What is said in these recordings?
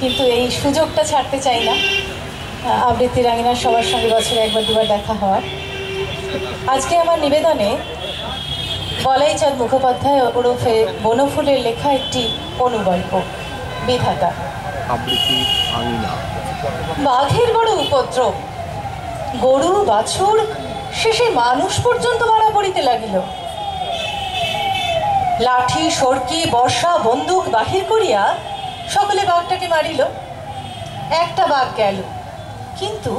কিন্তু এই সুযোগটা ছাড়তে চাই না। আবৃত্তি রাঙিনার সবার সঙ্গে বছরে একবার দুবার দেখা হওয়ার। আজকে আমার নিবেদনে বলাইচাঁদ মুখোপাধ্যায় ওরফে বনফুলের লেখা একটি অনুগল্প, বিধাতা। বাঘের বড় উপদ্রব, গরু বাছুর শেষে মানুষ পর্যন্ত মারা পড়িতে লাগিল। লাঠি সরকি বর্ষা বন্দুক বাহির করিয়া সকলে বাঘটাকে মারিল। একটা বাঘ গেল, কিন্তু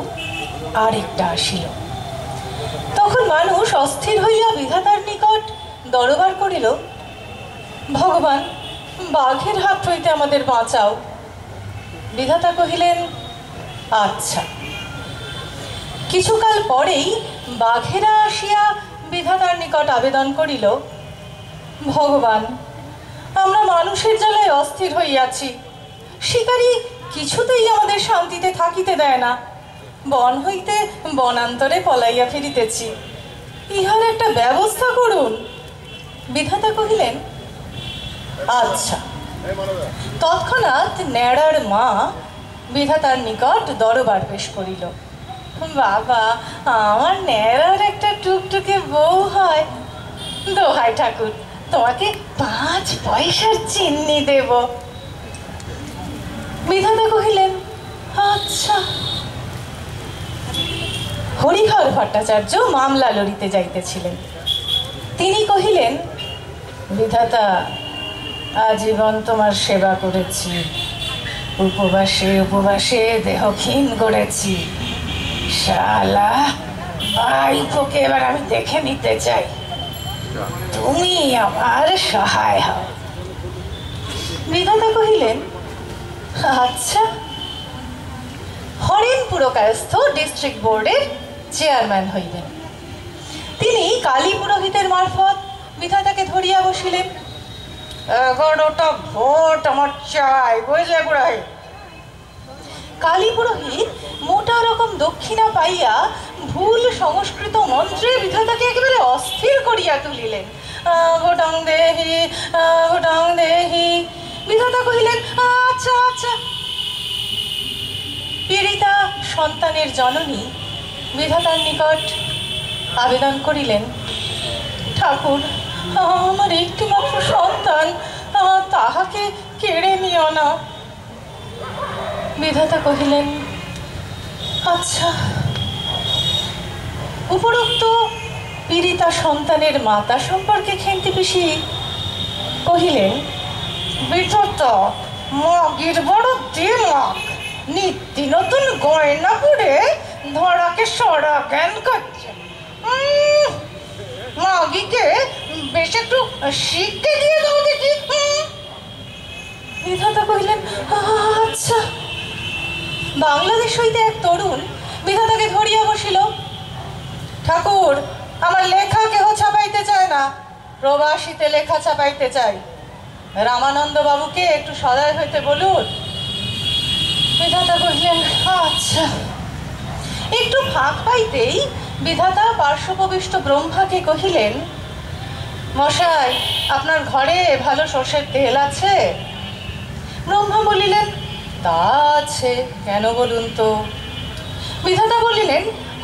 আরেকটা আসিল। তখন মানুষ অস্থির হইয়া বিধাতার নিকট দরবার করিল, ভগবান, বাঘের হাত হইতে আমাদের বাঁচাও। বিধাতা কহিলেন, আচ্ছা। কিছুকাল পরেই বাঘেরা আসিয়া বিধাতার নিকট আবেদন করিল, ভগবান, আমরা মানুষের জ্বালায় অস্থির হইয়াছি। শিকারী কিছুতেই আমাদের শান্তিতে থাকিতে দেয় না। বন হইতে বনান্তরে পলাইয়া ফিরিতেছি, ইহার একটা ব্যবস্থা করুন। বিধাতা কহিলেন, আচ্ছা। তৎক্ষণাৎ ন্যাড়ার মা বিধাতার নিকট দরবার পেশ করিল। বাবা, আমার ন্যাড়ার একটা টুকটুকে বউ হয়, দোহাই ঠাকুর, তোমাকে 5 পয়সার চিন্নি দেব। বিধাতা কহিলেন, আচ্ছা। হরিহর ভট্টাচার্য মামলা লড়িতে যাইতেছিলেন। তিনি কহিলেন, বিধাতা, আজীবন তোমার সেবা করেছি, উপবাসে উপবাসে দেহ ক্ষীণ করেছি। শালা ভাইপোকে এবার আমি দেখে নিতে চাই, তুমি আমার সহায় হও। বিধাতা কহিলেন, আচ্ছা। হরেন পুরকায়স্থ ডিস্ট্রিক্ট বোর্ডের চেয়ারম্যান হইবেন। তিনি কালী পুরোহিতের মারফত বিধাতাকে ধরিয়া বসিলেন। 11টা ভোট আমার চাই, বুঝলে পুরোহিত? কালী পুরোহিত মোটা রকম দক্ষিণা পাইয়া ভুল সংস্কৃত মন্ত্রে বিধাতাকে একেবারে অস্থির করিয়া তুলিলেন। ভোটাং দেহি, ভোটাং দেহি। বিধাতা কহিলেন, আচ্ছা আচ্ছা। পীড়িতা সন্তানের জননী বিধাতার নিকট আবেদন করিলেন, ঠাকুর, আমার একটি মাত্র সন্তান, তাহাকে কেড়ে নিও না। বিধাতা কহিলেন, আচ্ছা। উপরোক্ত পীড়িতা সন্তানের মাতা সম্পর্কে খেন্তি পিসি কহিলেন, বিধাতা, মগের বড় দিমাগ, নিত্য নতুন গয়না পরে ধরাকে সরা জ্ঞান করছে। মাগিকে বেশ একটু শিখতে দিয়ে দাও দেখি। বিধাতা কহিলেন, আচ্ছা। বাংলাদেশ হইতে এক তরুণ বিধাতাকে ধরিয়া বসিল। ঠাকুর, আমার লেখা কেহ ছাপাইতে চায় না, প্রবাসীতে লেখা ছাপাইতে চাই, রামানন্দ বাবুকে একটু সদয় হইতে বলুন। বিধাতা কহিলেন, আচ্ছা। একটু ফাঁক পাইতেই বিধাতা পার্শ্বপ্রবিষ্ট ব্রহ্মাকে কহিলেন, মশাই, আপনার ঘরে ভালো সর্ষের তেল আছে? ব্রহ্মা বলিলেন, তা আছে, কেন বলুন তো? বিধাতা বলিলেন,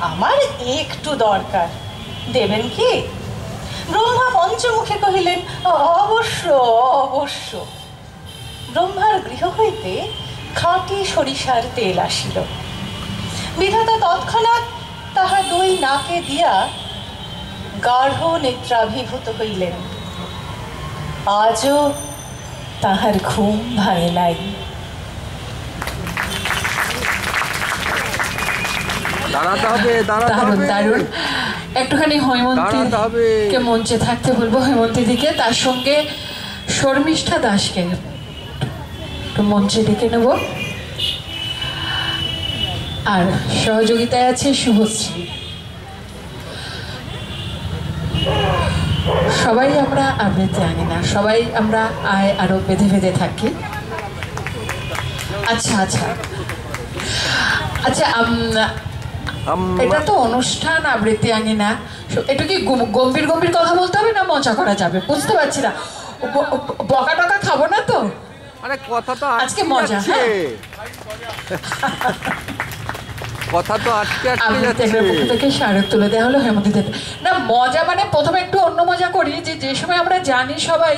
আমার একটু দরকার, দেবেন কি? ব্রহ্মা পঞ্চমুখে কহিলেন, অবশ্য অবশ্য। ব্রহ্মার গৃহ হইতে খাঁটি সরিষার তেল আসিল। বিধাতা তৎক্ষণাৎ তাহা 2 নাকে দিয়া গাঢ় নেত্রাভিভূত হইলেন। আজও তাহার ঘুম ভাঙে নাই। দারুণ। একটুখানি হৈমন্তীকে মঞ্চে থাকতে বলবো, হৈমন্তী দিকে, তার সঙ্গে শর্মিষ্ঠা দাসকে একটু মঞ্চে ডেকে নেব। আর সহযোগিতায় আছে শুভশ্রী। সবাই আমরা আবৃত্তি আনি না, সবাই আমরা আরো বেঁধে বেঁধে থাকি। আচ্ছা আচ্ছা আচ্ছা, এটা তো অনুষ্ঠান, আবৃত্তি আনি না। এটা কি গম্ভীর গম্ভীর কথা বলতে হবে না মজা করা যাবে? বুঝতে পারছি না, বকা টকা খাবো না তো? আরে কথা তো আজকে মজা। হ্যাঁ, কথা তো আটকে আটকে আবৃত্তির পক্ষ থেকে স্মারক তুলে দেওয়া হলো হেমন্তী দেবী। না মজা মানে প্রথমে একটু অন্য মজা করি যে সময় আমরা জানি সবাই